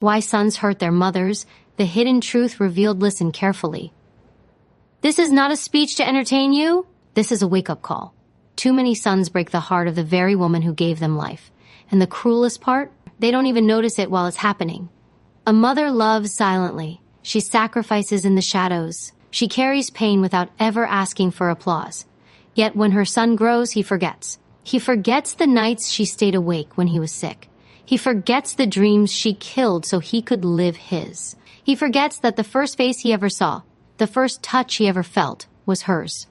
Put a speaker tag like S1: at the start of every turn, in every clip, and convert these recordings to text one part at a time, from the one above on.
S1: Why sons hurt their mothers, the hidden truth revealed. Listen carefully. This is not a speech to entertain you. This is a wake-up call. Too many sons break the heart of the very woman who gave them life. And the cruelest part? They don't even notice it while it's happening. A mother loves silently. She sacrifices in the shadows. She carries pain without ever asking for applause. Yet when her son grows, he forgets. He forgets the nights she stayed awake when he was sick. He forgets the dreams she killed so he could live his. He forgets that the first face he ever saw, the first touch he ever felt, was hers.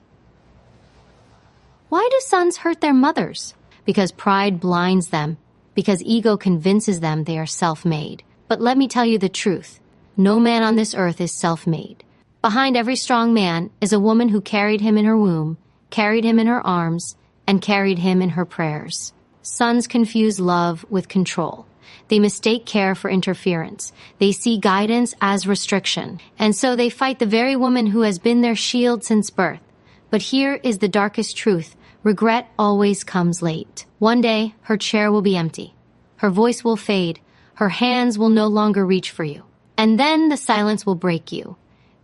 S1: Why do sons hurt their mothers? Because pride blinds them. Because ego convinces them they are self-made. But let me tell you the truth. No man on this earth is self-made. Behind every strong man is a woman who carried him in her womb, carried him in her arms, and carried him in her prayers. Sons confuse love with control. They mistake care for interference. They see guidance as restriction. And so they fight the very woman who has been their shield since birth. But here is the darkest truth. Regret always comes late. One day, her chair will be empty. Her voice will fade. Her hands will no longer reach for you. And then the silence will break you.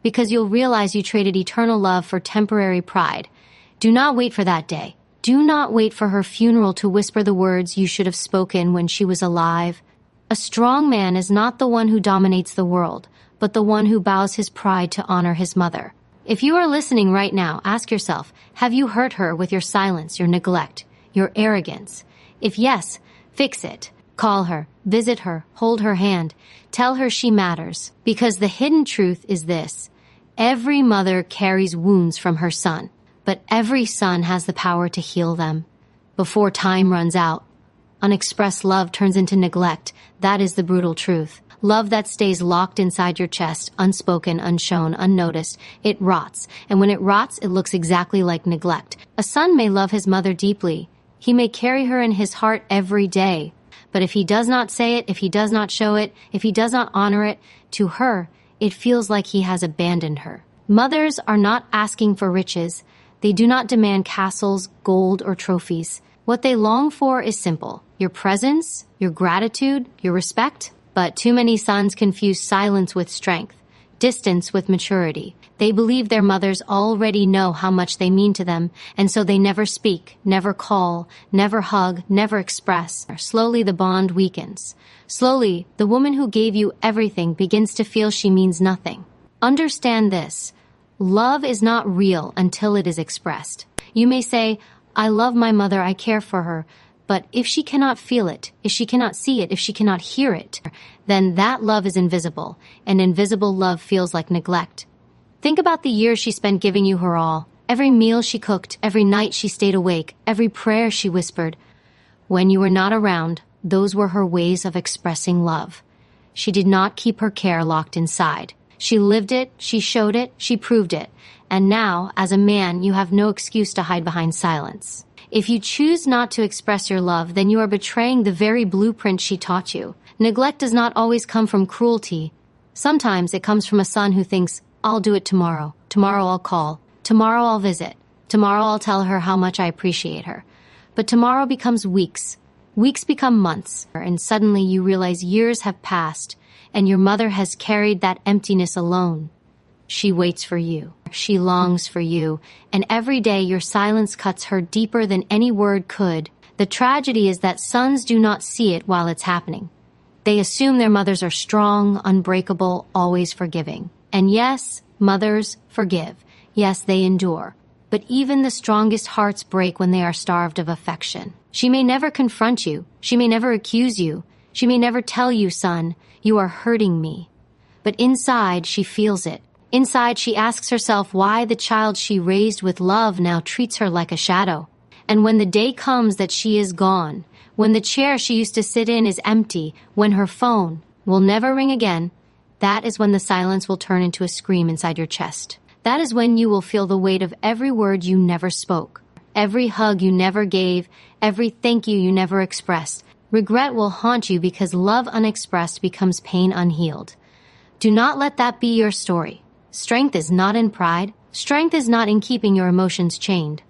S1: Because you'll realize you traded eternal love for temporary pride. Do not wait for that day. Do not wait for her funeral to whisper the words you should have spoken when she was alive. A strong man is not the one who dominates the world, but the one who bows his pride to honor his mother. If you are listening right now, ask yourself, have you hurt her with your silence, your neglect, your arrogance? If yes, fix it. Call her, visit her, hold her hand, tell her she matters. Because the hidden truth is this: every mother carries wounds from her son, but every son has the power to heal them. Before time runs out, unexpressed love turns into neglect. That is the brutal truth. Love that stays locked inside your chest, unspoken, unshown, unnoticed. It rots, and when it rots, it looks exactly like neglect. A son may love his mother deeply. He may carry her in his heart every day. But if he does not say it, if he does not show it, if he does not honor it, to her, it feels like he has abandoned her. Mothers are not asking for riches. They do not demand castles, gold, or trophies. What they long for is simple: your presence, your gratitude, your respect. But too many sons confuse silence with strength, distance with maturity. They believe their mothers already know how much they mean to them, and so they never speak, never call, never hug, never express. Slowly the bond weakens. Slowly, the woman who gave you everything begins to feel she means nothing. Understand this: love is not real until it is expressed. You may say, I love my mother, I care for her. But if she cannot feel it, if she cannot see it, if she cannot hear it, then that love is invisible, and invisible love feels like neglect. Think about the years she spent giving you her all, every meal she cooked, every night she stayed awake, every prayer she whispered. When you were not around, those were her ways of expressing love. She did not keep her care locked inside. She lived it, she showed it, she proved it. And now, as a man, you have no excuse to hide behind silence. If you choose not to express your love, then you are betraying the very blueprint she taught you. Neglect does not always come from cruelty. Sometimes it comes from a son who thinks, I'll do it tomorrow. Tomorrow I'll call. Tomorrow I'll visit. Tomorrow I'll tell her how much I appreciate her. But tomorrow becomes weeks. Weeks become months. And suddenly you realize years have passed, and your mother has carried that emptiness alone. She waits for you. She longs for you. And every day your silence cuts her deeper than any word could. The tragedy is that sons do not see it while it's happening. They assume their mothers are strong, unbreakable, always forgiving. And yes, mothers forgive. Yes, they endure. But even the strongest hearts break when they are starved of affection. She may never confront you. She may never accuse you. She may never tell you, son, you are hurting me. But inside, she feels it. Inside, she asks herself why the child she raised with love now treats her like a shadow. And when the day comes that she is gone, when the chair she used to sit in is empty, when her phone will never ring again, that is when the silence will turn into a scream inside your chest. That is when you will feel the weight of every word you never spoke, every hug you never gave, every thank you never expressed. Regret will haunt you because love unexpressed becomes pain unhealed. Do not let that be your story. Strength is not in pride. Strength is not in keeping your emotions chained.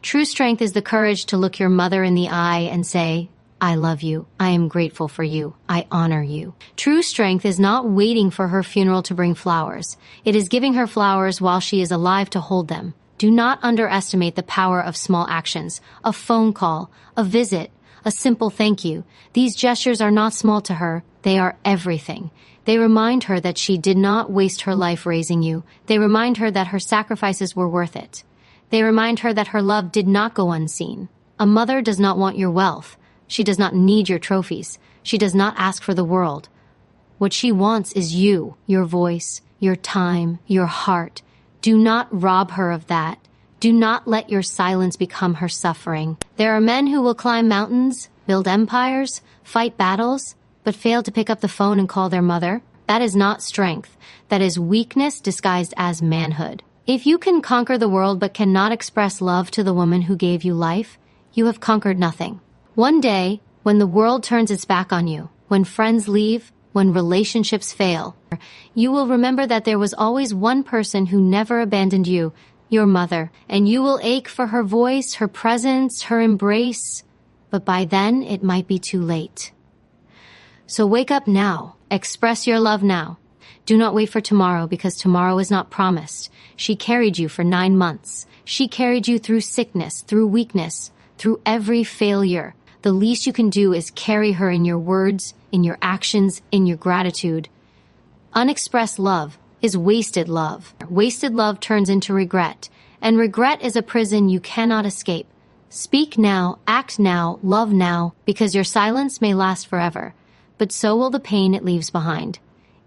S1: True strength is the courage to look your mother in the eye and say, I love you. I am grateful for you. I honor you. True strength is not waiting for her funeral to bring flowers. It is giving her flowers while she is alive to hold them. Do not underestimate the power of small actions. A phone call, a visit, a simple thank you. These gestures are not small to her. They are everything. They remind her that she did not waste her life raising you. They remind her that her sacrifices were worth it. They remind her that her love did not go unseen. A mother does not want your wealth. She does not need your trophies. She does not ask for the world. What she wants is you, your voice, your time, your heart. Do not rob her of that. Do not let your silence become her suffering. There are men who will climb mountains, build empires, fight battles, but fail to pick up the phone and call their mother. That is not strength. That is weakness disguised as manhood. If you can conquer the world but cannot express love to the woman who gave you life, you have conquered nothing. One day, when the world turns its back on you, when friends leave, when relationships fail, you will remember that there was always one person who never abandoned you, your mother, and you will ache for her voice, her presence, her embrace, but by then it might be too late. So wake up now. Express your love now. Do not wait for tomorrow, because tomorrow is not promised. She carried you for 9 months. She carried you through sickness, through weakness, through every failure. The least you can do is carry her in your words, in your actions, in your gratitude. Unexpressed love is wasted love. Wasted love turns into regret, and regret is a prison you cannot escape. Speak now, act now, love now, because your silence may last forever, but so will the pain it leaves behind.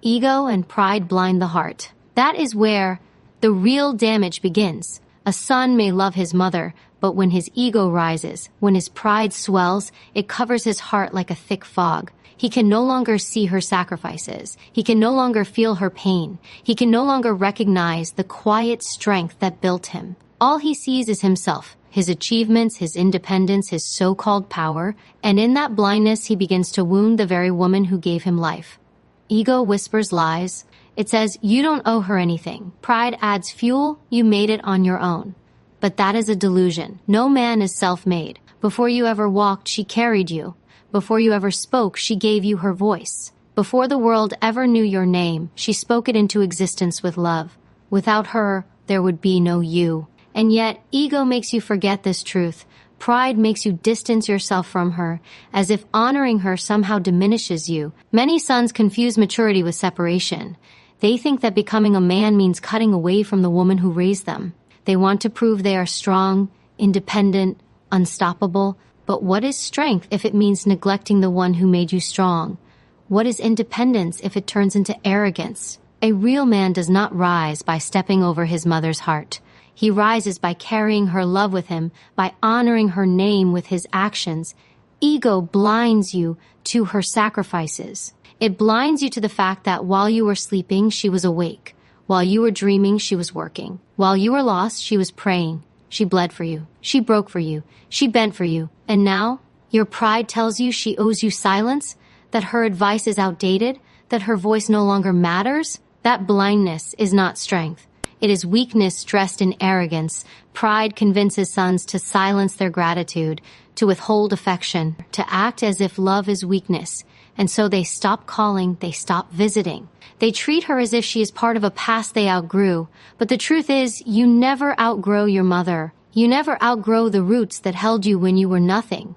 S1: Ego and pride blind the heart. That is where the real damage begins. A son may love his mother, but when his ego rises, when his pride swells, it covers his heart like a thick fog. He can no longer see her sacrifices. He can no longer feel her pain. He can no longer recognize the quiet strength that built him. All he sees is himself, his achievements, his independence, his so-called power, and in that blindness he begins to wound the very woman who gave him life. Ego whispers lies. It says, you don't owe her anything. Pride adds fuel. You made it on your own. But that is a delusion. No man is self-made. Before you ever walked, she carried you. Before you ever spoke, she gave you her voice. Before the world ever knew your name, she spoke it into existence with love. Without her, there would be no you. And yet, ego makes you forget this truth. Pride makes you distance yourself from her, as if honoring her somehow diminishes you. Many sons confuse maturity with separation. They think that becoming a man means cutting away from the woman who raised them. They want to prove they are strong, independent, unstoppable. But what is strength if it means neglecting the one who made you strong? What is independence if it turns into arrogance? A real man does not rise by stepping over his mother's heart. He rises by carrying her love with him, by honoring her name with his actions. Ego blinds you to her sacrifices. It blinds you to the fact that while you were sleeping, she was awake. While you were dreaming, she was working. While you were lost, she was praying. She bled for you. She broke for you. She bent for you. And now, your pride tells you she owes you silence, that her advice is outdated, that her voice no longer matters. That blindness is not strength. It is weakness dressed in arrogance. Pride convinces sons to silence their gratitude, to withhold affection, to act as if love is weakness. And so they stop calling, they stop visiting. They treat her as if she is part of a past they outgrew. But the truth is, you never outgrow your mother. You never outgrow the roots that held you when you were nothing.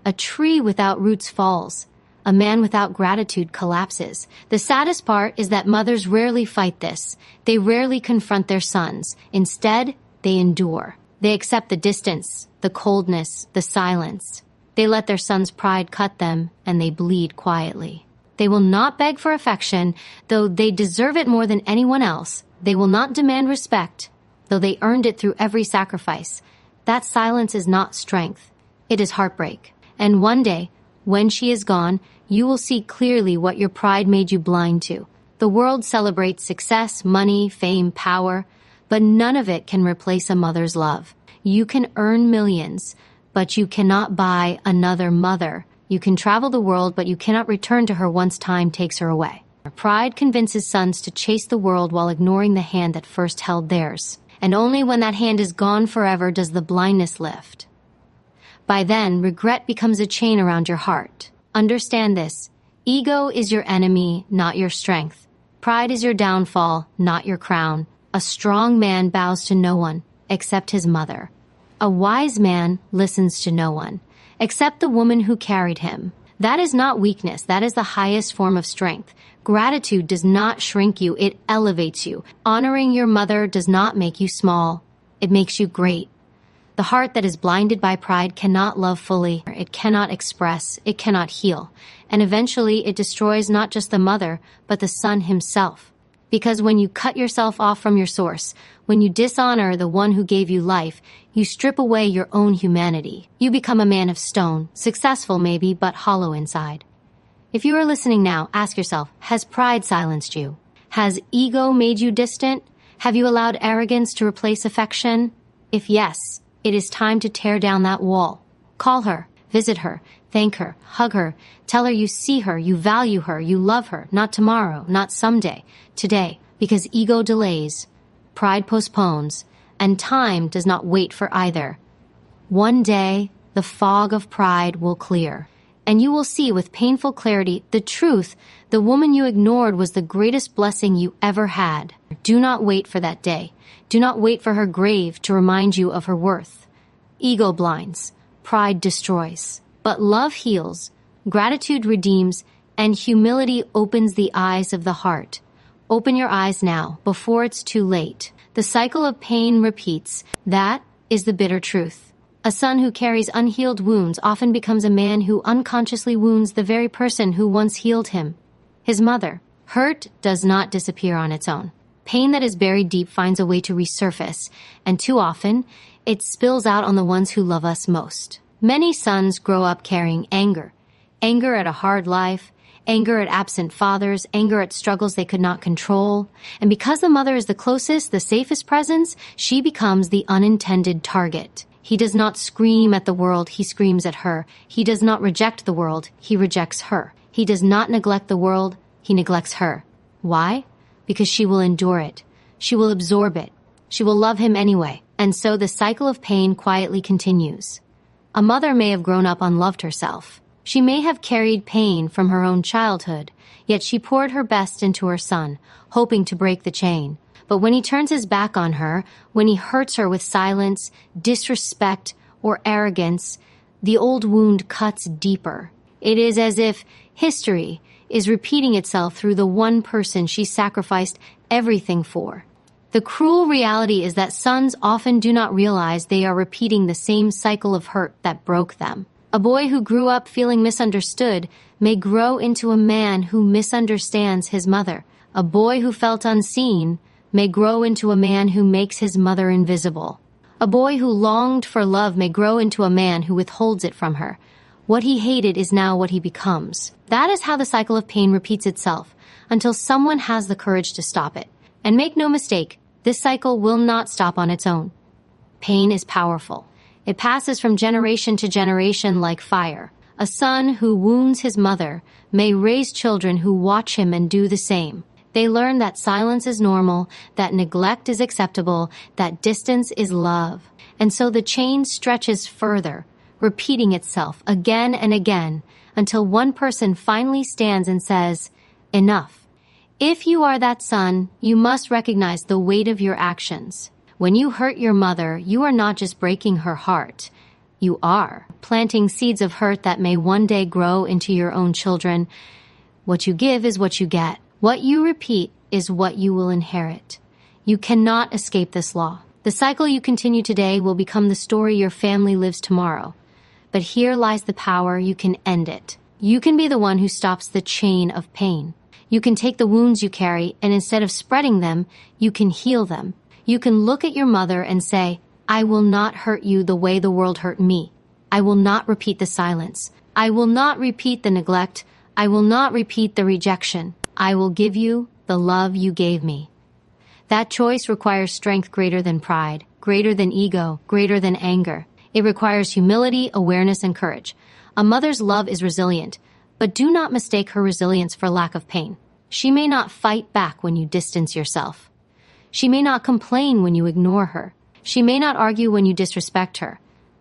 S1: A tree without roots falls. A man without gratitude collapses. The saddest part is that mothers rarely fight this. They rarely confront their sons. Instead, they endure. They accept the distance, the coldness, the silence. They let their son's pride cut them, and they bleed quietly. They will not beg for affection, though they deserve it more than anyone else. They will not demand respect, though they earned it through every sacrifice. That silence is not strength. It is heartbreak. And one day, when she is gone, you will see clearly what your pride made you blind to. The world celebrates success, money, fame, power, but none of it can replace a mother's love. You can earn millions, but you cannot buy another mother. You can travel the world, but you cannot return to her once time takes her away. Pride convinces sons to chase the world while ignoring the hand that first held theirs. And only when that hand is gone forever does the blindness lift. By then, regret becomes a chain around your heart. Understand this. Ego is your enemy, not your strength. Pride is your downfall, not your crown. A strong man bows to no one, except his mother. A wise man listens to no one, except the woman who carried him. That is not weakness. That is the highest form of strength. Gratitude does not shrink you. It elevates you. Honoring your mother does not make you small. It makes you great. The heart that is blinded by pride cannot love fully. It cannot express. It cannot heal. And eventually it destroys not just the mother, but the son himself. Because when you cut yourself off from your source, when you dishonor the one who gave you life, you strip away your own humanity. You become a man of stone, successful maybe, but hollow inside. If you are listening now, ask yourself, has pride silenced you? Has ego made you distant? Have you allowed arrogance to replace affection? If yes, it is time to tear down that wall. Call her, visit her, thank her, hug her, tell her you see her, you value her, you love her, not tomorrow, not someday, today, because ego delays, pride postpones, and time does not wait for either. One day, the fog of pride will clear, and you will see with painful clarity the truth. The woman you ignored was the greatest blessing you ever had. Do not wait for that day. Do not wait for her grave to remind you of her worth. Ego blinds, pride destroys, but love heals, gratitude redeems, and humility opens the eyes of the heart. Open your eyes now, before it's too late. The cycle of pain repeats. That is the bitter truth. A son who carries unhealed wounds often becomes a man who unconsciously wounds the very person who once healed him, his mother. Hurt does not disappear on its own. Pain that is buried deep finds a way to resurface, and too often, it spills out on the ones who love us most. Many sons grow up carrying anger. Anger at a hard life, anger at absent fathers, anger at struggles they could not control. And because the mother is the closest, the safest presence, she becomes the unintended target. He does not scream at the world, he screams at her. He does not reject the world, he rejects her. He does not neglect the world, he neglects her. Why? Because she will endure it. She will absorb it. She will love him anyway. And so the cycle of pain quietly continues. A mother may have grown up unloved herself. She may have carried pain from her own childhood, yet she poured her best into her son, hoping to break the chain. But when he turns his back on her, when he hurts her with silence, disrespect, or arrogance, the old wound cuts deeper. It is as if history is repeating itself through the one person she sacrificed everything for. The cruel reality is that sons often do not realize they are repeating the same cycle of hurt that broke them. A boy who grew up feeling misunderstood may grow into a man who misunderstands his mother. A boy who felt unseen may grow into a man who makes his mother invisible. A boy who longed for love may grow into a man who withholds it from her. What he hated is now what he becomes. That is how the cycle of pain repeats itself, until someone has the courage to stop it. And make no mistake, this cycle will not stop on its own. Pain is powerful. It passes from generation to generation like fire. A son who wounds his mother may raise children who watch him and do the same. They learn that silence is normal, that neglect is acceptable, that distance is love. And so the chain stretches further, repeating itself again and again, until one person finally stands and says, "Enough." If you are that son, you must recognize the weight of your actions. When you hurt your mother, you are not just breaking her heart. You are planting seeds of hurt that may one day grow into your own children. What you give is what you get. What you repeat is what you will inherit. You cannot escape this law. The cycle you continue today will become the story your family lives tomorrow. But here lies the power. You can end it. You can be the one who stops the chain of pain. You can take the wounds you carry, and instead of spreading them, you can heal them. You can look at your mother and say, "I will not hurt you the way the world hurt me. I will not repeat the silence. I will not repeat the neglect. I will not repeat the rejection. I will give you the love you gave me." That choice requires strength greater than pride, greater than ego, greater than anger. It requires humility, awareness, and courage. A mother's love is resilient, but do not mistake her resilience for lack of pain. She may not fight back when you distance yourself. She may not complain when you ignore her. She may not argue when you disrespect her,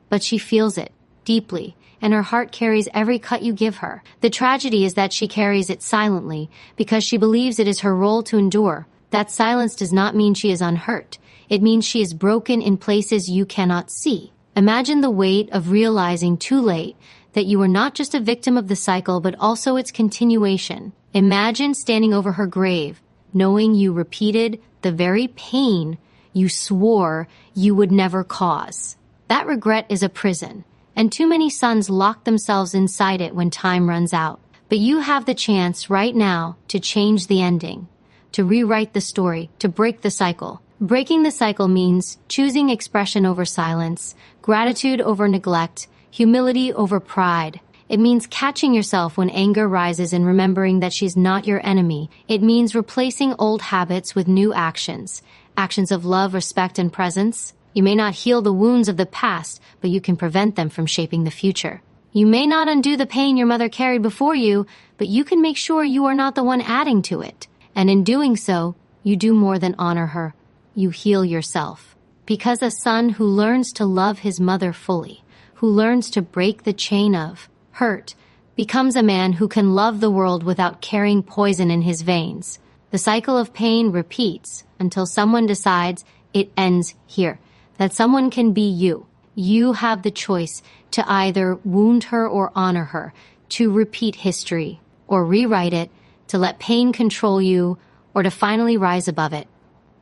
S1: but she feels it. deeply, and her heart carries every cut you give her. The tragedy is that she carries it silently because she believes it is her role to endure. That silence does not mean she is unhurt. It means she is broken in places you cannot see. Imagine the weight of realizing too late that you are not just a victim of the cycle but also its continuation. Imagine standing over her grave, knowing you repeated the very pain you swore you would never cause. That regret is a prison, and too many sons lock themselves inside it when time runs out. But you have the chance right now to change the ending, to rewrite the story, to break the cycle. Breaking the cycle means choosing expression over silence, gratitude over neglect, humility over pride. It means catching yourself when anger rises and remembering that she's not your enemy. It means replacing old habits with new actions, actions of love, respect, and presence. You may not heal the wounds of the past, but you can prevent them from shaping the future. You may not undo the pain your mother carried before you, but you can make sure you are not the one adding to it. And in doing so, you do more than honor her. You heal yourself. Because a son who learns to love his mother fully, who learns to break the chain of hurt, becomes a man who can love the world without carrying poison in his veins. The cycle of pain repeats until someone decides it ends here, that someone can be you. You have the choice to either wound her or honor her, to repeat history or rewrite it, to let pain control you or to finally rise above it.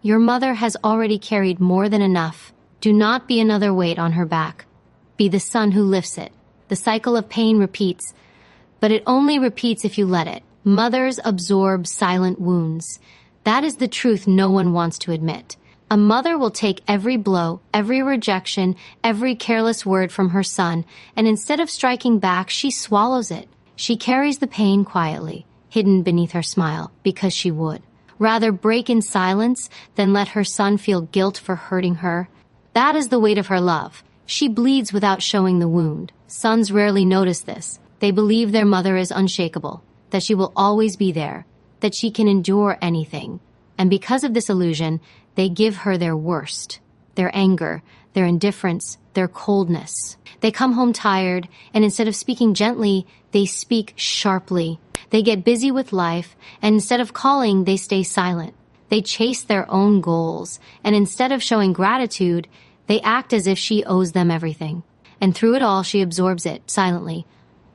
S1: Your mother has already carried more than enough. Do not be another weight on her back. Be the son who lifts it. The cycle of pain repeats, but it only repeats if you let it. Mothers absorb silent wounds. That is the truth no one wants to admit. A mother will take every blow, every rejection, every careless word from her son, and instead of striking back, she swallows it. She carries the pain quietly, hidden beneath her smile, because she would rather break in silence than let her son feel guilt for hurting her. That is the weight of her love. She bleeds without showing the wound. Sons rarely notice this. They believe their mother is unshakable, that she will always be there, that she can endure anything. And because of this illusion, they give her their worst, their anger, their indifference, their coldness. They come home tired, and instead of speaking gently, they speak sharply. They get busy with life, and instead of calling, they stay silent. They chase their own goals, and instead of showing gratitude, they act as if she owes them everything. And through it all, she absorbs it, silently.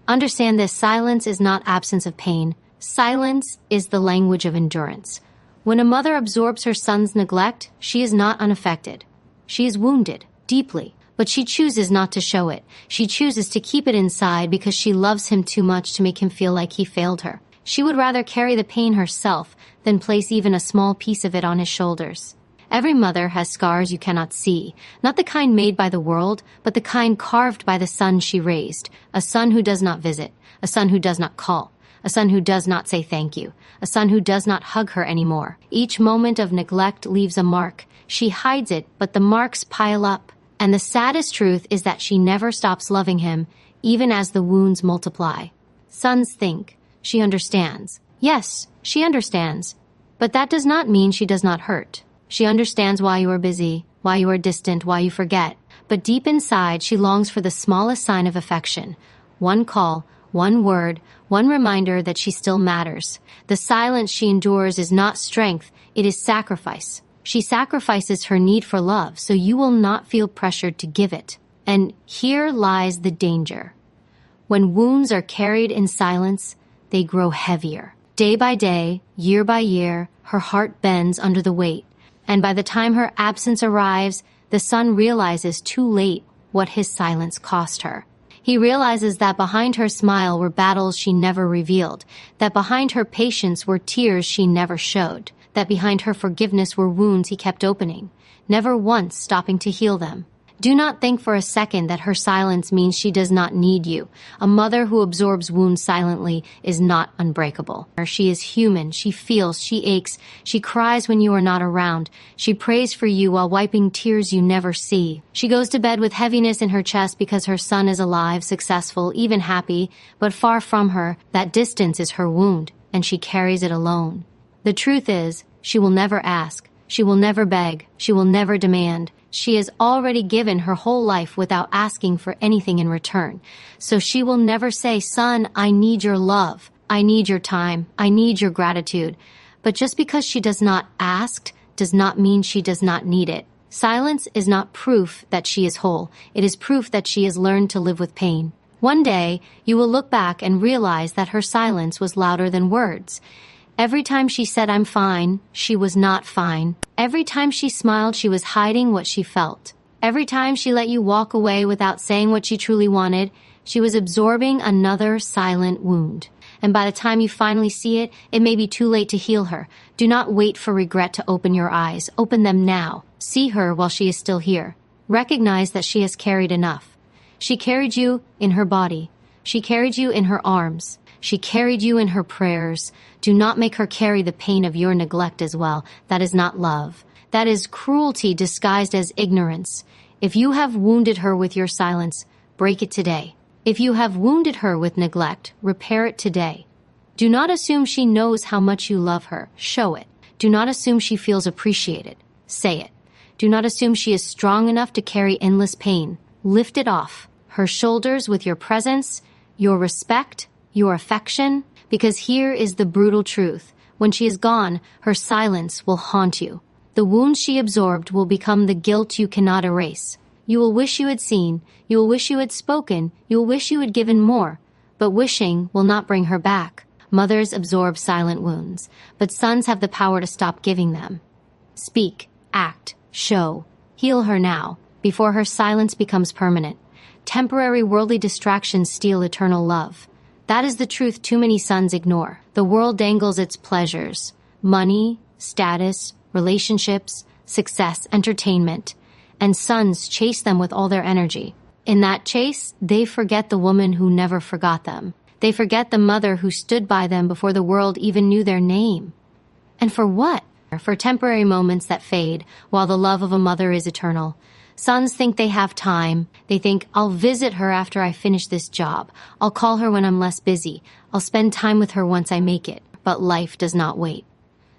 S1: Understand this, silence is not absence of pain. Silence is the language of endurance. When a mother absorbs her son's neglect, she is not unaffected. She is wounded, deeply, but she chooses not to show it. She chooses to keep it inside because she loves him too much to make him feel like he failed her. She would rather carry the pain herself than place even a small piece of it on his shoulders. Every mother has scars you cannot see, not the kind made by the world, but the kind carved by the son she raised, a son who does not visit, a son who does not call, a son who does not say thank you, a son who does not hug her anymore. Each moment of neglect leaves a mark. She hides it, but the marks pile up. And the saddest truth is that she never stops loving him, even as the wounds multiply. Sons think she understands. Yes, she understands. But that does not mean she does not hurt. She understands why you are busy, why you are distant, why you forget. But deep inside, she longs for the smallest sign of affection. One call, one word, one reminder that she still matters. The silence she endures is not strength, it is sacrifice. She sacrifices her need for love, so you will not feel pressured to give it. And here lies the danger. When wounds are carried in silence, they grow heavier. Day by day, year by year, her heart bends under the weight. And by the time her absence arrives, the son realizes too late what his silence cost her. He realizes that behind her smile were battles she never revealed, that behind her patience were tears she never showed, that behind her forgiveness were wounds he kept opening, never once stopping to heal them. Do not think for a second that her silence means she does not need you. A mother who absorbs wounds silently is not unbreakable. She is human. She feels. She aches. She cries when you are not around. She prays for you while wiping tears you never see. She goes to bed with heaviness in her chest because her son is alive, successful, even happy, but far from her, that distance is her wound, and she carries it alone. The truth is, she will never ask. She will never beg. She will never demand. She has already given her whole life without asking for anything in return. So she will never say, "Son, I need your love. I need your time. I need your gratitude." But just because she does not ask does not mean she does not need it. Silence is not proof that she is whole. It is proof that she has learned to live with pain. One day, you will look back and realize that her silence was louder than words. Every time she said, "I'm fine," she was not fine. Every time she smiled, she was hiding what she felt. Every time she let you walk away without saying what she truly wanted, she was absorbing another silent wound. And by the time you finally see it, it may be too late to heal her. Do not wait for regret to open your eyes. Open them now. See her while she is still here. Recognize that she has carried enough. She carried you in her body. She carried you in her arms. She carried you in her prayers. Do not make her carry the pain of your neglect as well. That is not love. That is cruelty disguised as ignorance. If you have wounded her with your silence, break it today. If you have wounded her with neglect, repair it today. Do not assume she knows how much you love her. Show it. Do not assume she feels appreciated. Say it. Do not assume she is strong enough to carry endless pain. Lift it off her shoulders with your presence, your respect, your affection, because here is the brutal truth. When she is gone, her silence will haunt you. The wounds she absorbed will become the guilt you cannot erase. You will wish you had seen, you will wish you had spoken, you will wish you had given more, but wishing will not bring her back. Mothers absorb silent wounds, but sons have the power to stop giving them. Speak, act, show, heal her now, before her silence becomes permanent. Temporary worldly distractions steal eternal love. That is the truth too many sons ignore. The world dangles its pleasures, money, status, relationships, success, entertainment, and sons chase them with all their energy. In that chase, they forget the woman who never forgot them. They forget the mother who stood by them before the world even knew their name. And for what? For temporary moments that fade, while the love of a mother is eternal. Sons think they have time. They think, "I'll visit her after I finish this job. I'll call her when I'm less busy. I'll spend time with her once I make it." But life does not wait.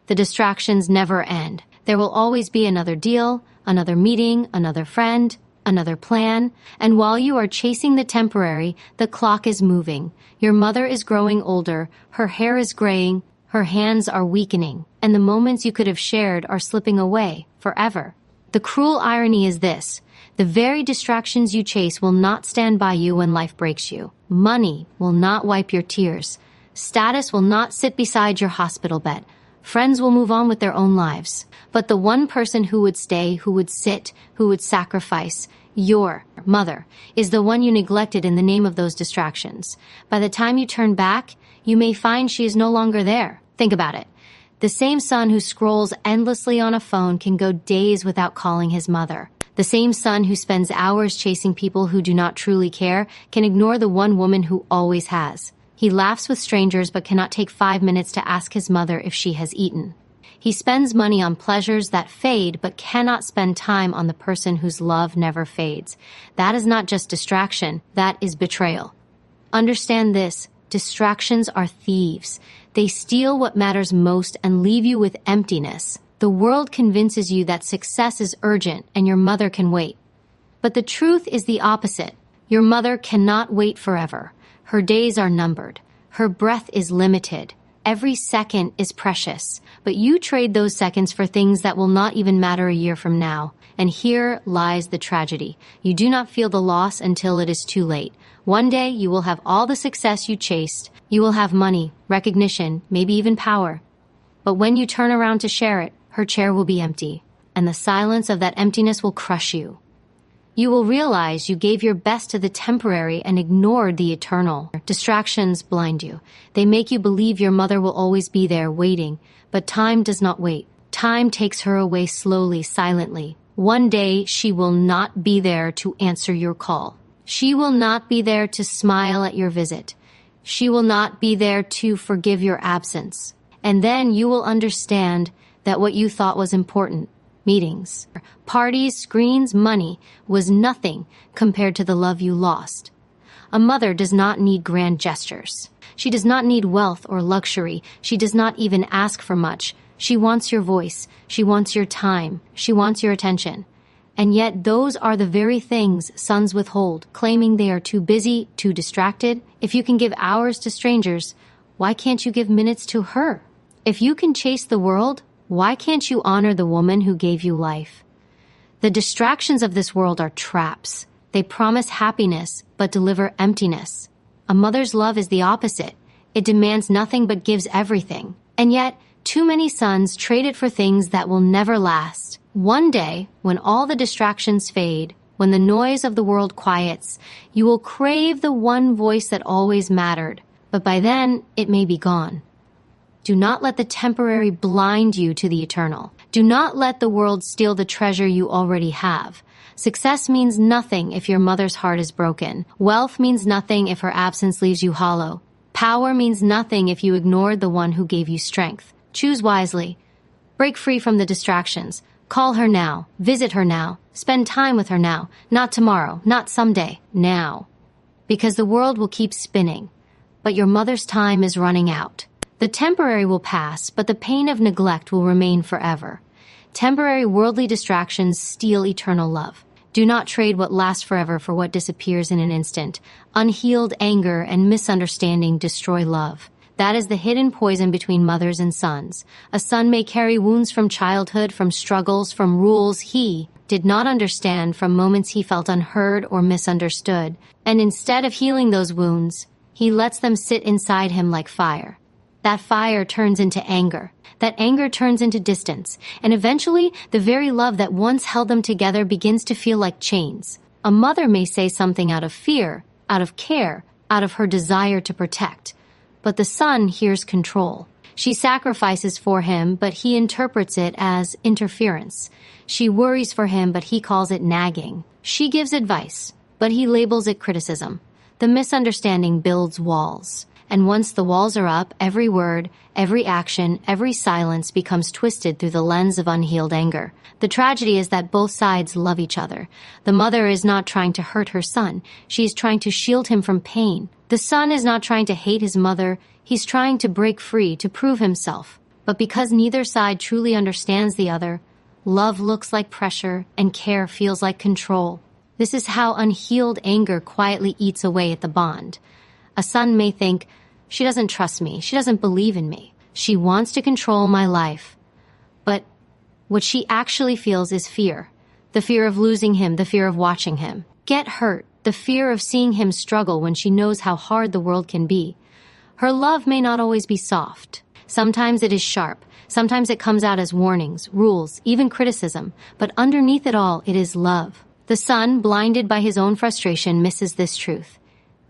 S1: The distractions never end. There will always be another deal, another meeting, another friend, another plan. And while you are chasing the temporary, the clock is moving. Your mother is growing older. Her hair is graying. Her hands are weakening. And the moments you could have shared are slipping away forever. The cruel irony is this: the very distractions you chase will not stand by you when life breaks you. Money will not wipe your tears. Status will not sit beside your hospital bed. Friends will move on with their own lives. But the one person who would stay, who would sit, who would sacrifice, your mother, is the one you neglected in the name of those distractions. By the time you turn back, you may find she is no longer there. Think about it. The same son who scrolls endlessly on a phone can go days without calling his mother. The same son who spends hours chasing people who do not truly care can ignore the one woman who always has. He laughs with strangers but cannot take 5 minutes to ask his mother if she has eaten. He spends money on pleasures that fade but cannot spend time on the person whose love never fades. That is not just distraction, that is betrayal. Understand this: distractions are thieves. They steal what matters most and leave you with emptiness. The world convinces you that success is urgent and your mother can wait. But the truth is the opposite. Your mother cannot wait forever. Her days are numbered. Her breath is limited. Every second is precious. But you trade those seconds for things that will not even matter a year from now. And here lies the tragedy. You do not feel the loss until it is too late. One day you will have all the success you chased. You will have money, recognition, maybe even power. But when you turn around to share it, her chair will be empty, and the silence of that emptiness will crush you. You will realize you gave your best to the temporary and ignored the eternal. Distractions blind you. They make you believe your mother will always be there waiting, but time does not wait. Time takes her away slowly, silently. One day she will not be there to answer your call. She will not be there to smile at your visit. She will not be there to forgive your absence. And then you will understand that what you thought was important, meetings, parties, screens, money, was nothing compared to the love you lost. A mother does not need grand gestures. She does not need wealth or luxury. She does not even ask for much. She wants your voice. She wants your time. She wants your attention. And yet those are the very things sons withhold, claiming they are too busy, too distracted. If you can give hours to strangers, why can't you give minutes to her? If you can chase the world, why can't you honor the woman who gave you life? The distractions of this world are traps. They promise happiness, but deliver emptiness. A mother's love is the opposite. It demands nothing but gives everything. And yet, too many sons trade it for things that will never last. One day, when all the distractions fade, when the noise of the world quiets, you will crave the one voice that always mattered. But by then, it may be gone. Do not let the temporary blind you to the eternal. Do not let the world steal the treasure you already have. Success means nothing if your mother's heart is broken. Wealth means nothing if her absence leaves you hollow. Power means nothing if you ignored the one who gave you strength. Choose wisely. Break free from the distractions. Call her now. Visit her now. Spend time with her now. Not tomorrow, not someday, now. Because the world will keep spinning, but your mother's time is running out. The temporary will pass, but the pain of neglect will remain forever. Temporary worldly distractions steal eternal love. Do not trade what lasts forever for what disappears in an instant. Unhealed anger and misunderstanding destroy love. That is the hidden poison between mothers and sons. A son may carry wounds from childhood, from struggles, from rules he did not understand, from moments he felt unheard or misunderstood. And instead of healing those wounds, he lets them sit inside him like fire. That fire turns into anger. That anger turns into distance. And eventually, the very love that once held them together begins to feel like chains. A mother may say something out of fear, out of care, out of her desire to protect. But the son hears control. She sacrifices for him, but he interprets it as interference. She worries for him, but he calls it nagging. She gives advice, but he labels it criticism. The misunderstanding builds walls. And once the walls are up, every word, every action, every silence becomes twisted through the lens of unhealed anger. The tragedy is that both sides love each other. The mother is not trying to hurt her son. She is trying to shield him from pain. The son is not trying to hate his mother. He's trying to break free, to prove himself. But because neither side truly understands the other, love looks like pressure and care feels like control. This is how unhealed anger quietly eats away at the bond. A son may think, she doesn't trust me. She doesn't believe in me. She wants to control my life. But what she actually feels is fear. The fear of losing him, the fear of watching him get hurt, the fear of seeing him struggle when she knows how hard the world can be. Her love may not always be soft. Sometimes it is sharp. Sometimes it comes out as warnings, rules, even criticism. But underneath it all, it is love. The son, blinded by his own frustration, misses this truth.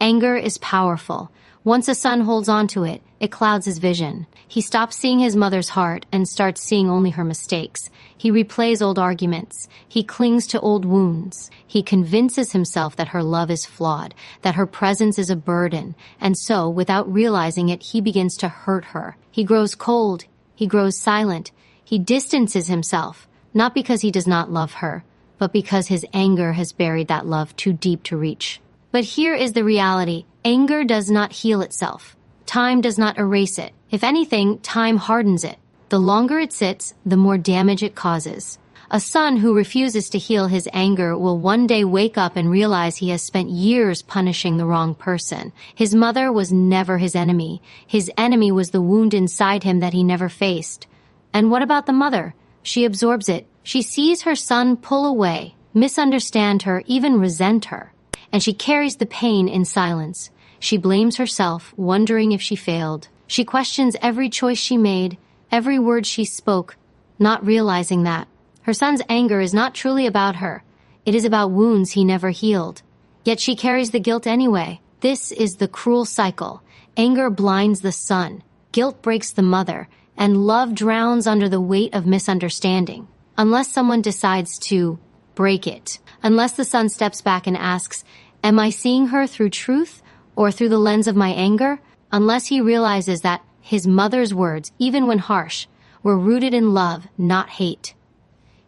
S1: Anger is powerful. Once a son holds on to it, it clouds his vision. He stops seeing his mother's heart and starts seeing only her mistakes. He replays old arguments. He clings to old wounds. He convinces himself that her love is flawed, that her presence is a burden. And so, without realizing it, he begins to hurt her. He grows cold. He grows silent. He distances himself, not because he does not love her, but because his anger has buried that love too deep to reach. But here is the reality. Anger does not heal itself. Time does not erase it. If anything, time hardens it. The longer it sits, the more damage it causes. A son who refuses to heal his anger will one day wake up and realize he has spent years punishing the wrong person. His mother was never his enemy. His enemy was the wound inside him that he never faced. And what about the mother? She absorbs it. She sees her son pull away, misunderstand her, even resent her. And she carries the pain in silence. She blames herself, wondering if she failed. She questions every choice she made, every word she spoke, not realizing that her son's anger is not truly about her. It is about wounds he never healed. Yet she carries the guilt anyway. This is the cruel cycle. Anger blinds the son, guilt breaks the mother, and love drowns under the weight of misunderstanding. Unless someone decides to break it. Unless the son steps back and asks, am I seeing her through truth or through the lens of my anger? Unless he realizes that his mother's words, even when harsh, were rooted in love, not hate.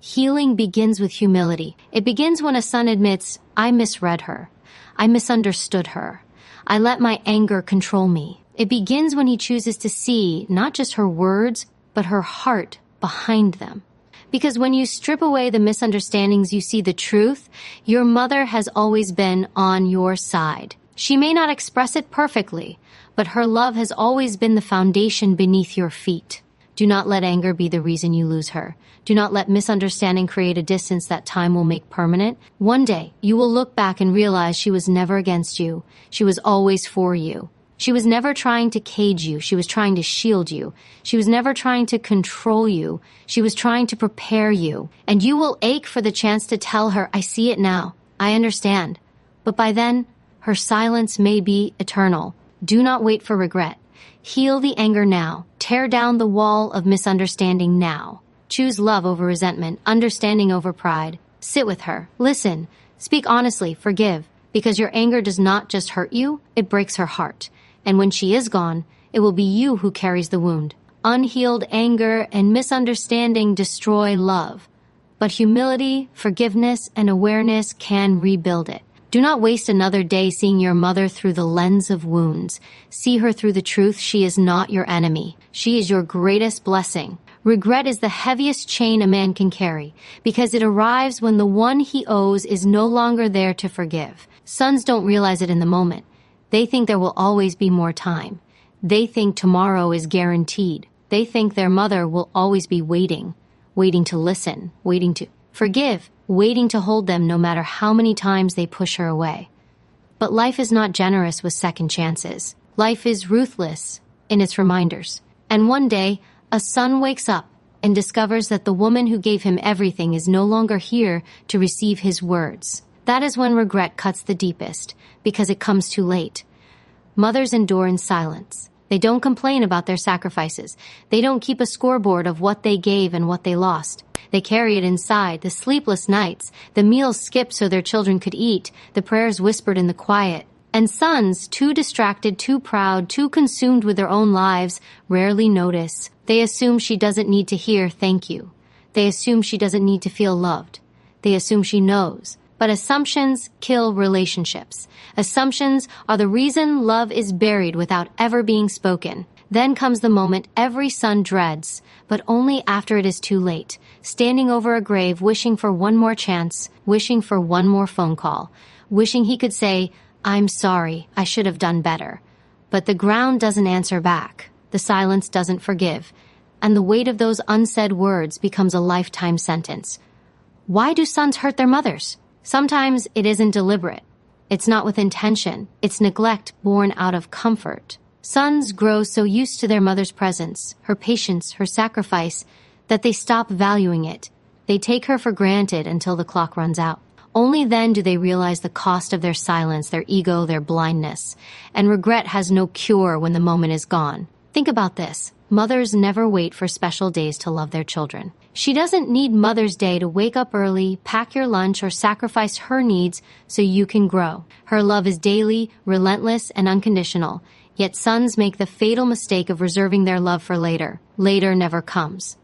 S1: Healing begins with humility. It begins when a son admits, I misread her. I misunderstood her. I let my anger control me. It begins when he chooses to see not just her words, but her heart behind them. Because when you strip away the misunderstandings, you see the truth. Your mother has always been on your side. She may not express it perfectly, but her love has always been the foundation beneath your feet. Do not let anger be the reason you lose her. Do not let misunderstanding create a distance that time will make permanent. One day, you will look back and realize she was never against you. She was always for you. She was never trying to cage you. She was trying to shield you. She was never trying to control you. She was trying to prepare you. And you will ache for the chance to tell her, I see it now. I understand. But by then, her silence may be eternal. Do not wait for regret. Heal the anger now. Tear down the wall of misunderstanding now. Choose love over resentment, understanding over pride. Sit with her. Listen. Speak honestly. Forgive. Because your anger does not just hurt you, it breaks her heart. And when she is gone, it will be you who carries the wound. Unhealed anger and misunderstanding destroy love. But humility, forgiveness, and awareness can rebuild it. Do not waste another day seeing your mother through the lens of wounds. See her through the truth. She is not your enemy. She is your greatest blessing. Regret is the heaviest chain a man can carry because it arrives when the one he owes is no longer there to forgive. Sons don't realize it in the moment. They think there will always be more time. They think tomorrow is guaranteed. They think their mother will always be waiting to listen, waiting to forgive, waiting to hold them no matter how many times they push her away. But life is not generous with second chances. Life is ruthless in its reminders. And one day, a son wakes up and discovers that the woman who gave him everything is no longer here to receive his words. That is when regret cuts the deepest, because it comes too late. Mothers endure in silence. They don't complain about their sacrifices. They don't keep a scoreboard of what they gave and what they lost. They carry it inside, the sleepless nights, the meals skipped so their children could eat, the prayers whispered in the quiet. And sons, too distracted, too proud, too consumed with their own lives, rarely notice. They assume she doesn't need to hear thank you. They assume she doesn't need to feel loved. They assume she knows. But assumptions kill relationships. Assumptions are the reason love is buried without ever being spoken. Then comes the moment every son dreads, but only after it is too late, standing over a grave wishing for one more chance, wishing for one more phone call, wishing he could say, I'm sorry, I should have done better. But the ground doesn't answer back. The silence doesn't forgive. And the weight of those unsaid words becomes a lifetime sentence. Why do sons hurt their mothers? Sometimes it isn't deliberate. It's not with intention. It's neglect born out of comfort. Sons grow so used to their mother's presence, her patience, her sacrifice, that they stop valuing it. They take her for granted until the clock runs out. Only then do they realize the cost of their silence, their ego, their blindness. And regret has no cure when the moment is gone. Think about this. Mothers never wait for special days to love their children. She doesn't need Mother's Day to wake up early, pack your lunch, or sacrifice her needs so you can grow. Her love is daily, relentless, and unconditional. Yet sons make the fatal mistake of reserving their love for later. Later never comes.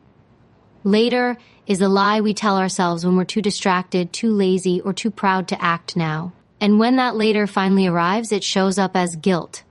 S1: Later is the lie we tell ourselves when we're too distracted, too lazy, or too proud to act now. And when that later finally arrives, it shows up as guilt.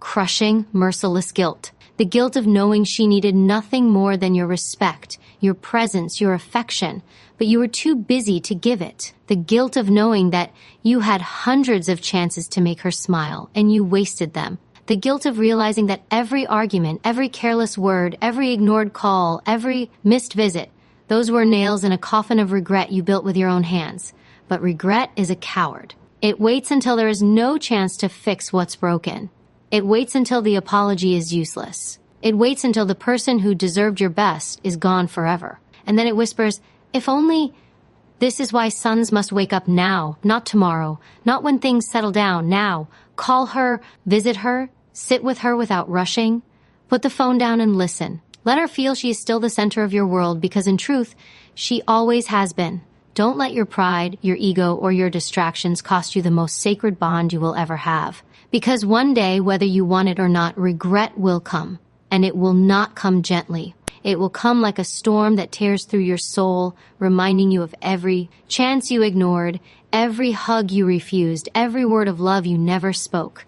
S1: Crushing, merciless guilt. The guilt of knowing she needed nothing more than your respect, your presence, your affection, but you were too busy to give it. The guilt of knowing that you had hundreds of chances to make her smile, and you wasted them. The guilt of realizing that every argument, every careless word, every ignored call, every missed visit, those were nails in a coffin of regret you built with your own hands. But regret is a coward. It waits until there is no chance to fix what's broken. It waits until the apology is useless. It waits until the person who deserved your best is gone forever. And then it whispers, if only. This is why sons must wake up now, not tomorrow, not when things settle down, now. Call her, visit her, sit with her without rushing. Put the phone down and listen. Let her feel she is still the center of your world because in truth, she always has been. Don't let your pride, your ego, or your distractions cost you the most sacred bond you will ever have. Because one day, whether you want it or not, regret will come. And it will not come gently. It will come like a storm that tears through your soul, reminding you of every chance you ignored, every hug you refused, every word of love you never spoke.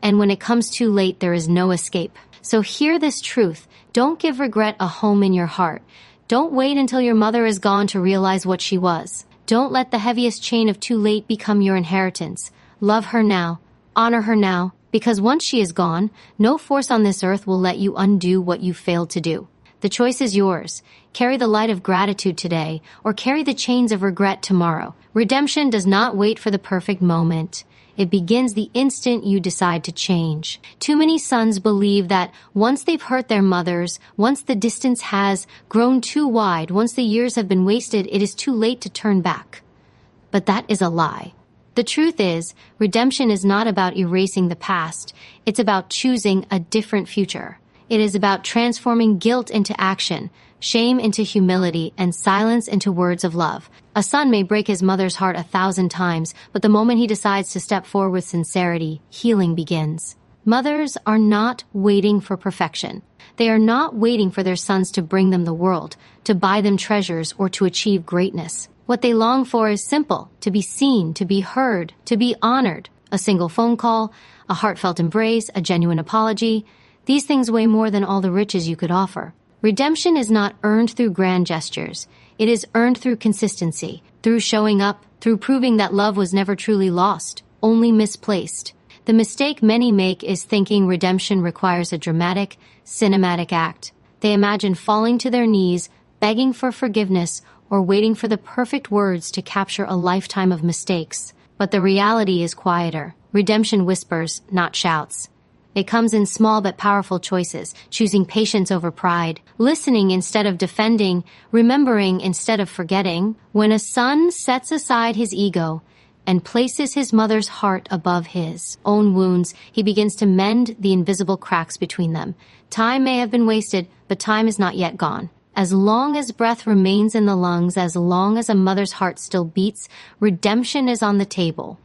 S1: And when it comes too late, there is no escape. So hear this truth. Don't give regret a home in your heart. Don't wait until your mother is gone to realize what she was. Don't let the heaviest chain of too late become your inheritance. Love her now. Honor her now. Because once she is gone, no force on this earth will let you undo what you failed to do. The choice is yours. Carry the light of gratitude today, or carry the chains of regret tomorrow. Redemption does not wait for the perfect moment. It begins the instant you decide to change. Too many sons believe that once they've hurt their mothers, once the distance has grown too wide, once the years have been wasted, it is too late to turn back. But that is a lie. The truth is, redemption is not about erasing the past. It's about choosing a different future. It is about transforming guilt into action, shame into humility, and silence into words of love. A son may break his mother's heart 1,000 times, but the moment he decides to step forward with sincerity, healing begins. Mothers are not waiting for perfection. They are not waiting for their sons to bring them the world, to buy them treasures, or to achieve greatness. What they long for is simple: to be seen, to be heard, to be honored. A single phone call, a heartfelt embrace, a genuine apology. These things weigh more than all the riches you could offer. Redemption is not earned through grand gestures. It is earned through consistency, through showing up, through proving that love was never truly lost, only misplaced. The mistake many make is thinking redemption requires a dramatic, cinematic act. They imagine falling to their knees, begging for forgiveness, or waiting for the perfect words to capture a lifetime of mistakes. But the reality is quieter. Redemption whispers, not shouts. It comes in small but powerful choices, choosing patience over pride, listening instead of defending, remembering instead of forgetting. When a son sets aside his ego and places his mother's heart above his own wounds, he begins to mend the invisible cracks between them. Time may have been wasted, but time is not yet gone. As long as breath remains in the lungs, as long as a mother's heart still beats, redemption is on the table.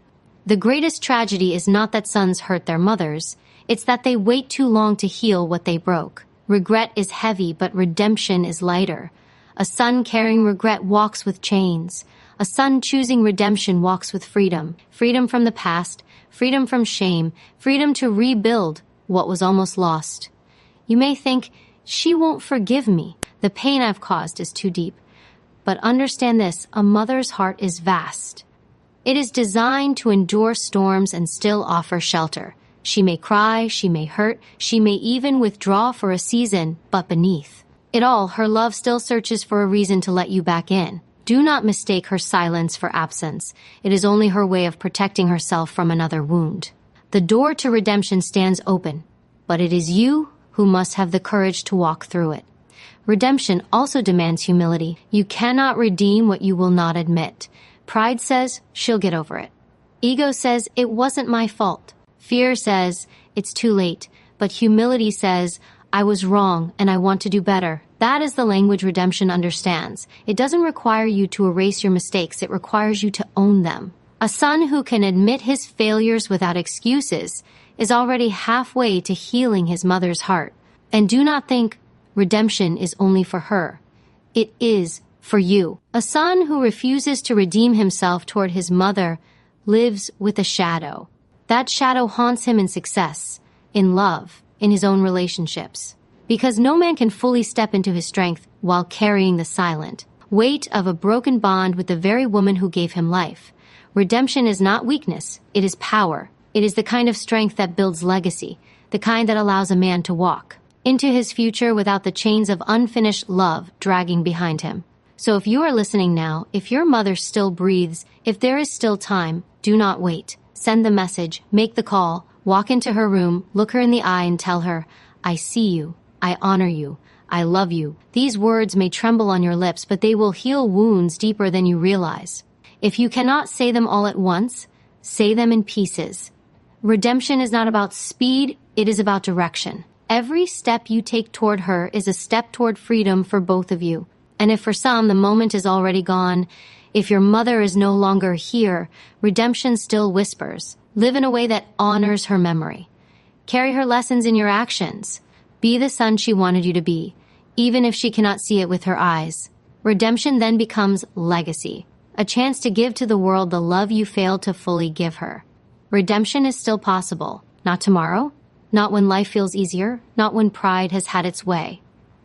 S1: The greatest tragedy is not that sons hurt their mothers. It's that they wait too long to heal what they broke. Regret is heavy, but redemption is lighter. A son carrying regret walks with chains. A son choosing redemption walks with freedom. Freedom from the past, freedom from shame, freedom to rebuild what was almost lost. You may think, she won't forgive me. The pain I've caused is too deep. But understand this, a mother's heart is vast. It is designed to endure storms and still offer shelter. She may cry, she may hurt, she may even withdraw for a season, but beneath it all, her love still searches for a reason to let you back in. Do not mistake her silence for absence. It is only her way of protecting herself from another wound. The door to redemption stands open, but it is you who must have the courage to walk through it. Redemption also demands humility. You cannot redeem what you will not admit. Pride says, she'll get over it. Ego says, it wasn't my fault. Fear says, it's too late. But humility says, I was wrong and I want to do better. That is the language redemption understands. It doesn't require you to erase your mistakes. It requires you to own them. A son who can admit his failures without excuses is already halfway to healing his mother's heart. And do not think redemption is only for her. It is for you. A son who refuses to redeem himself toward his mother lives with a shadow. That shadow haunts him in success, in love, in his own relationships. Because no man can fully step into his strength while carrying the silent weight of a broken bond with the very woman who gave him life. Redemption is not weakness, it is power. It is the kind of strength that builds legacy, the kind that allows a man to walk into his future without the chains of unfinished love dragging behind him. So if you are listening now, if your mother still breathes, if there is still time, do not wait. Send the message, make the call, walk into her room, look her in the eye and tell her, I see you, I honor you, I love you. These words may tremble on your lips, but they will heal wounds deeper than you realize. If you cannot say them all at once, say them in pieces. Redemption is not about speed, it is about direction. Every step you take toward her is a step toward freedom for both of you. And if for some the moment is already gone, if your mother is no longer here, redemption still whispers. Live in a way that honors her memory. Carry her lessons in your actions. Be the son she wanted you to be, even if she cannot see it with her eyes. Redemption then becomes legacy, a chance to give to the world the love you failed to fully give her. Redemption is still possible. Not tomorrow, not when life feels easier, not when pride has had its way.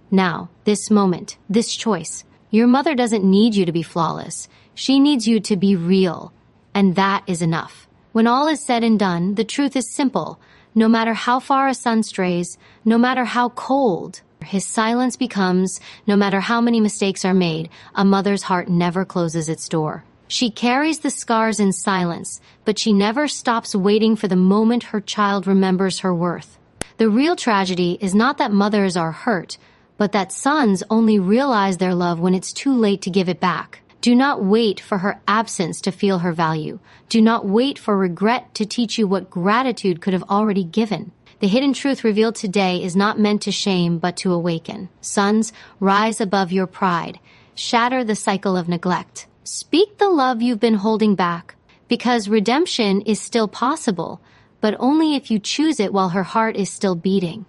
S1: Now, this moment, this choice. Your mother doesn't need you to be flawless. She needs you to be real. And that is enough. When all is said and done, the truth is simple. No matter how far a son strays, no matter how cold his silence becomes, no matter how many mistakes are made, a mother's heart never closes its door. She carries the scars in silence, but she never stops waiting for the moment her child remembers her worth. The real tragedy is not that mothers are hurt, but that sons only realize their love when it's too late to give it back. Do not wait for her absence to feel her value. Do not wait for regret to teach you what gratitude could have already given. The hidden truth revealed today is not meant to shame, but to awaken. Sons, rise above your pride. Shatter the cycle of neglect. Speak the love you've been holding back, because redemption is still possible, but only if you choose it while her heart is still beating.